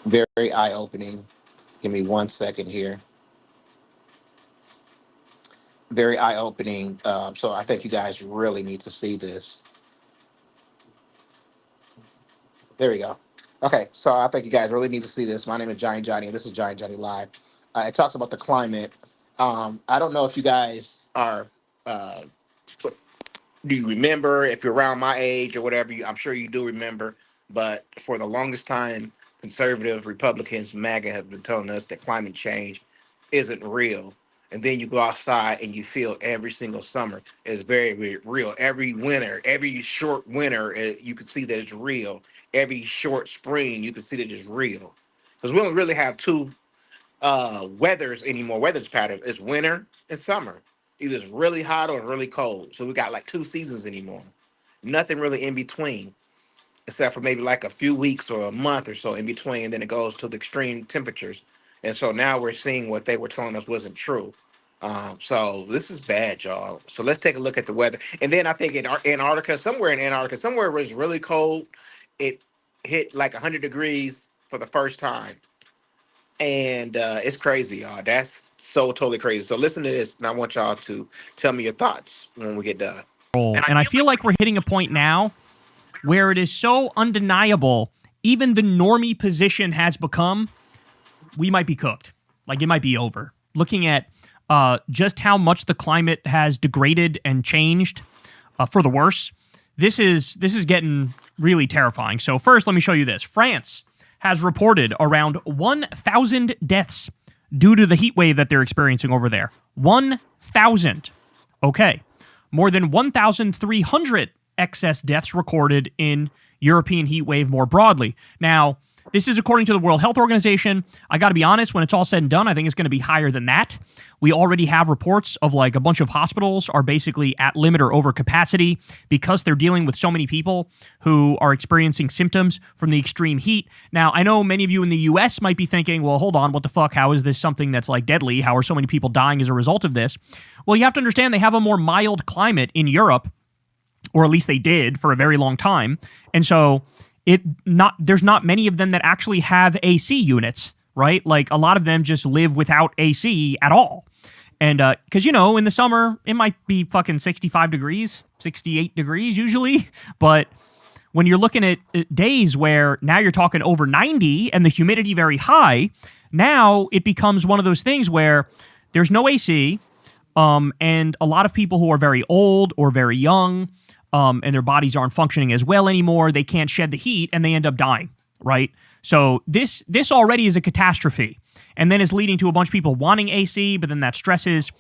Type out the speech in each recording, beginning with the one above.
Very eye opening. Give me 1 second here. Very eye opening. So I think you guys really need to see this. There we go. Okay, so I think you guys really need to see this. My name is Giant Johnny, and this is Giant Johnny Live. It talks about the climate. I don't know if you guys are. Uh, do you remember? If you're around my age or whatever, I'm sure you do remember. But for the longest time, conservative Republicans, MAGA, have been telling us that climate change isn't real. And then you go outside and you feel every single summer is very, very real. Every winter, every short winter, you can see that it's real. Every short spring, you can see that it's real. Because we don't really have two weathers anymore. Weather's pattern is winter and summer. Either it's really hot or it's really cold. So we got like two seasons anymore. Nothing really in between, except for maybe like a few weeks or a month or so in between. And then it goes to the extreme temperatures. And so now we're seeing what they were telling us wasn't true. So this is bad, y'all. So let's take a look at the weather. And then I think in Antarctica, somewhere where it's really cold, it hit like 100 degrees for the first time. And it's crazy, y'all. That's so totally crazy. So listen to this, and I want y'all to tell me your thoughts when we get done. And I feel like we're hitting a point now where it is so undeniable, even the normie position has become, we might be cooked. Like, it might be over. Looking at just how much the climate has degraded and changed for the worse, this is getting really terrifying. So first, let me show you this. France has reported around 1,000 deaths due to the heat wave that they're experiencing over there. 1,000. Okay. More than 1,300 excess deaths recorded in European heat wave more broadly. Now, this is according to the World Health Organization. I got to be honest, when it's all said and done, I think it's going to be higher than that. We already have reports of like a bunch of hospitals are basically at limit or over capacity because they're dealing with so many people who are experiencing symptoms from the extreme heat. Now, I know many of you in the US might be thinking, well, hold on, what the fuck? How is this something that's like deadly? How are so many people dying as a result of this? Well, you have to understand they have a more mild climate in Europe, or at least they did for a very long time. And so there's not many of them that actually have AC units, right? Like a lot of them just live without AC at all. And because, in the summer, it might be fucking 65 degrees, 68 degrees usually. But when you're looking at days where now you're talking over 90 and the humidity very high, now it becomes one of those things where there's no AC, and a lot of people who are very old or very young, and their bodies aren't functioning as well anymore, they can't shed the heat, and they end up dying, right? So this already is a catastrophe, and then is leading to a bunch of people wanting AC, but then that stresses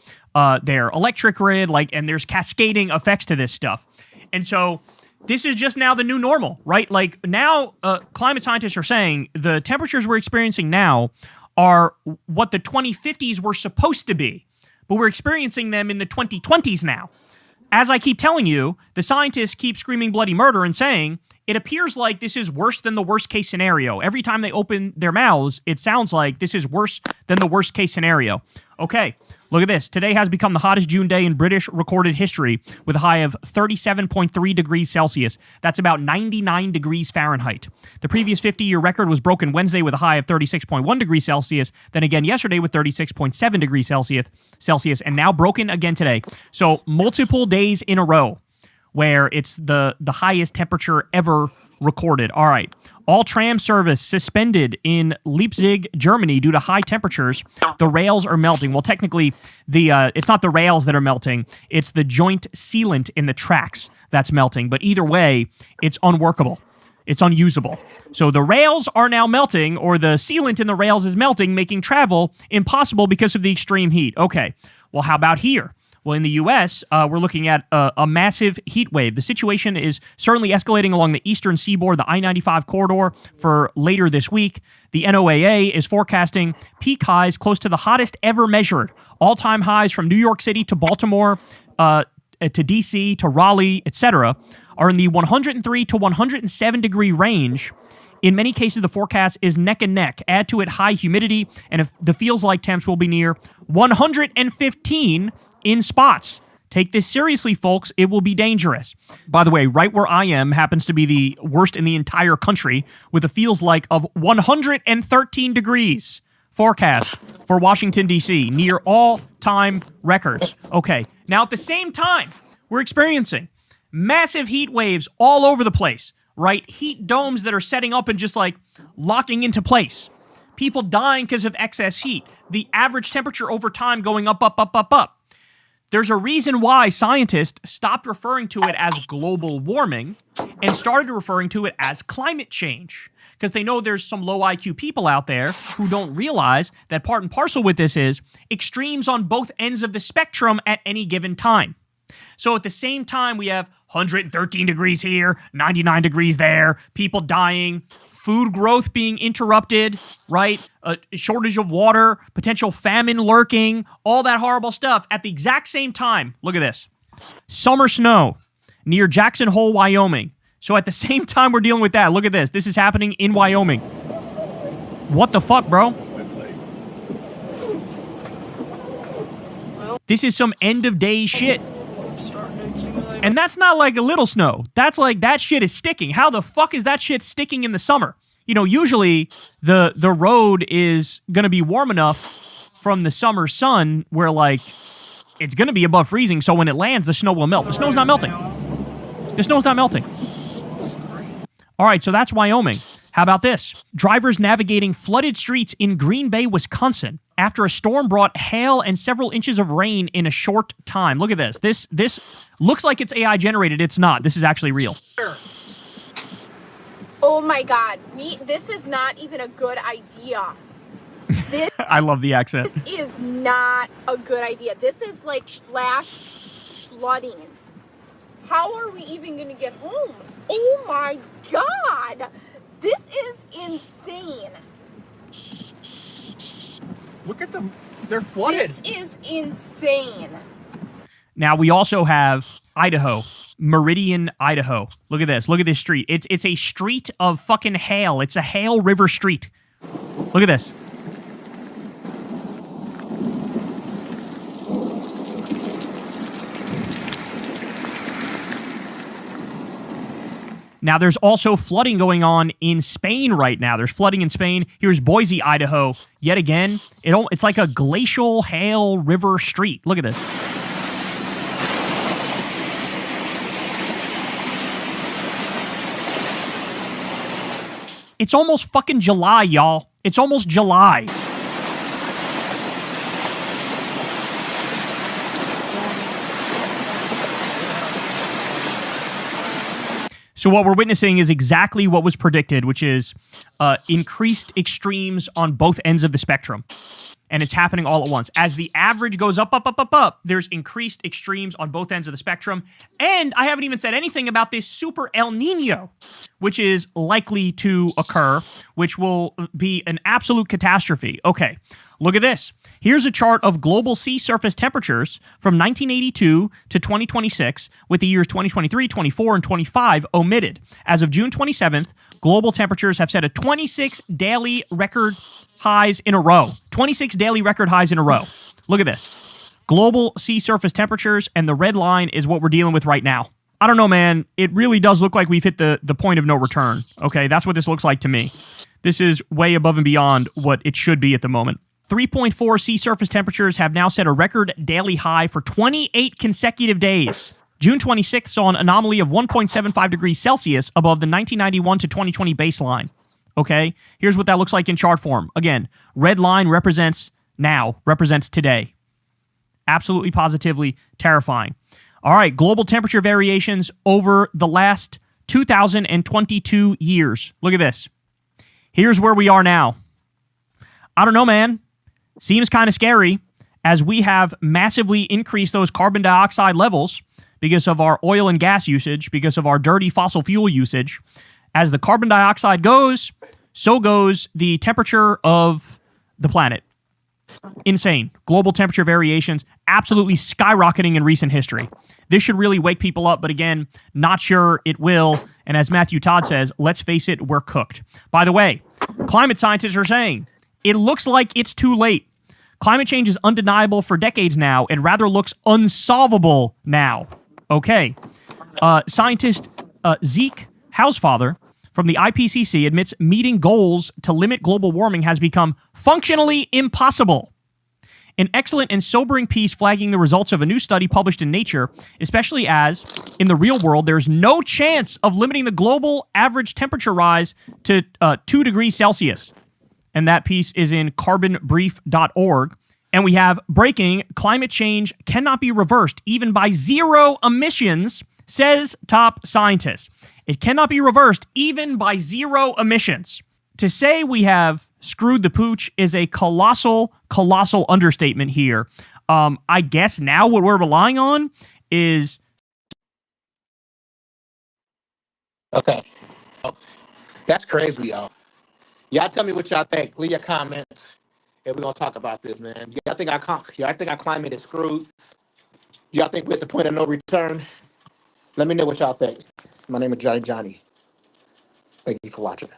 their electric grid, and there's cascading effects to this stuff. And so this is just now the new normal, right? Like now, climate scientists are saying the temperatures we're experiencing now are what the 2050s were supposed to be, but we're experiencing them in the 2020s now. As I keep telling you, the scientists keep screaming bloody murder and saying, it appears like this is worse than the worst case scenario. Every time they open their mouths, it sounds like this is worse than the worst case scenario. Okay, look at this. Today has become the hottest June day in British recorded history with a high of 37.3 degrees Celsius. That's about 99 degrees Fahrenheit. The previous 50-year record was broken Wednesday with a high of 36.1 degrees Celsius, then again yesterday with 36.7 degrees Celsius, and now broken again today. So multiple days in a row where it's the highest temperature ever recorded. All right. All tram service suspended in Leipzig, Germany due to high temperatures. The rails are melting. Well, technically, it's not the rails that are melting. It's the joint sealant in the tracks that's melting. But either way, it's unworkable. It's unusable. So the rails are now melting, or the sealant in the rails is melting, making travel impossible because of the extreme heat. Okay. Well, how about here? Well, in the U.S., we're looking at a massive heat wave. The situation is certainly escalating along the eastern seaboard, the I-95 corridor, for later this week. The NOAA is forecasting peak highs close to the hottest ever measured. All-time highs from New York City to Baltimore, to D.C., to Raleigh, etc., are in the 103 to 107 degree range. In many cases, the forecast is neck and neck. Add to it high humidity, and the feels like temps will be near 115 in spots. Take this seriously, folks. It will be dangerous. By the way, right where I am happens to be the worst in the entire country with a feels like of 113 degrees forecast for Washington, D.C., near all-time records. Okay, now at the same time, we're experiencing massive heat waves all over the place, right? Heat domes that are setting up and just like locking into place. People dying because of excess heat. The average temperature over time going up, up, up, up, up. There's a reason why scientists stopped referring to it as global warming and started referring to it as climate change. Because they know there's some low IQ people out there who don't realize that part and parcel with this is extremes on both ends of the spectrum at any given time. So at the same time, we have 113 degrees here, 99 degrees there, people dying, food growth being interrupted, right? A shortage of water, potential famine lurking, all that horrible stuff. At the exact same time, look at this. Summer snow near Jackson Hole, Wyoming. So at the same time we're dealing with that, look at this. This is happening in Wyoming. What the fuck, bro? This is some end of day shit. And that's not like a little snow. That's like, that shit is sticking. How the fuck is that shit sticking in the summer? You know, usually the road is going to be warm enough from the summer sun where like it's going to be above freezing. So when it lands, the snow will melt. The snow's not melting. The snow's not melting. All right, so that's Wyoming. How about this? Drivers navigating flooded streets in Green Bay, Wisconsin, after a storm brought hail and several inches of rain in a short time. Look at this. This looks like it's AI generated. It's not. This is actually real. Oh my God. This is not even a good idea. This I love the accent. This is not a good idea. This is like flash flooding. How are we even going to get home? Oh my God. This is insane. Look at them. They're flooded. This is insane. Now, we also have Idaho, Meridian, Idaho. Look at this. Look at this street. It's a street of fucking hail. It's a hail river street. Look at this. Now, there's also flooding going on in Spain right now. There's flooding in Spain. Here's Boise, Idaho. Yet again, it's like a glacial hail river street. Look at this. It's almost fucking July, y'all. It's almost July. So what we're witnessing is exactly what was predicted, which is increased extremes on both ends of the spectrum. And it's happening all at once. As the average goes up, up, up, up, up, there's increased extremes on both ends of the spectrum. And I haven't even said anything about this super El Nino, which is likely to occur, which will be an absolute catastrophe. Okay, look at this. Here's a chart of global sea surface temperatures from 1982 to 2026, with the years 2023, 24, and 25 omitted. As of June 27th, global temperatures have set a 26 daily record highs in a row. 26 daily record highs in a row. Look at this. Global sea surface temperatures, and the red line is what we're dealing with right now. I don't know, man. It really does look like we've hit the point of no return. Okay, that's what this looks like to me. This is way above and beyond what it should be at the moment. 3.4 sea surface temperatures have now set a record daily high for 28 consecutive days. June 26th saw an anomaly of 1.75 degrees Celsius above the 1991 to 2020 baseline. Okay, here's what that looks like in chart form. Again, red line represents now, represents today. Absolutely, positively terrifying. All right, global temperature variations over the last 2022 years. Look at this. Here's where we are now. I don't know, man. Seems kind of scary as we have massively increased those carbon dioxide levels because of our oil and gas usage, because of our dirty fossil fuel usage. As the carbon dioxide goes, so goes the temperature of the planet. Insane. Global temperature variations absolutely skyrocketing in recent history. This should really wake people up, but again, not sure it will. And as Matthew Todd says, let's face it, we're cooked. By the way, climate scientists are saying it looks like it's too late. Climate change is undeniable for decades now. It rather looks unsolvable now. Okay. Scientist Zeke Housefather from the IPCC admits meeting goals to limit global warming has become functionally impossible. An excellent and sobering piece flagging the results of a new study published in Nature, especially as, in the real world, there's no chance of limiting the global average temperature rise to 2 degrees Celsius. And that piece is in carbonbrief.org. And we have breaking: climate change cannot be reversed even by zero emissions, says top scientist. It cannot be reversed even by zero emissions. To say we have screwed the pooch is a colossal understatement here. I guess now what we're relying on is... Okay. Oh, that's crazy, y'all. Y'all tell me what y'all think. Leave your comments, and we're gonna talk about this, man. Y'all think our climate is screwed? Y'all think we're at the point of no return? Let me know what y'all think. My name is Johnny. Thank you for watching.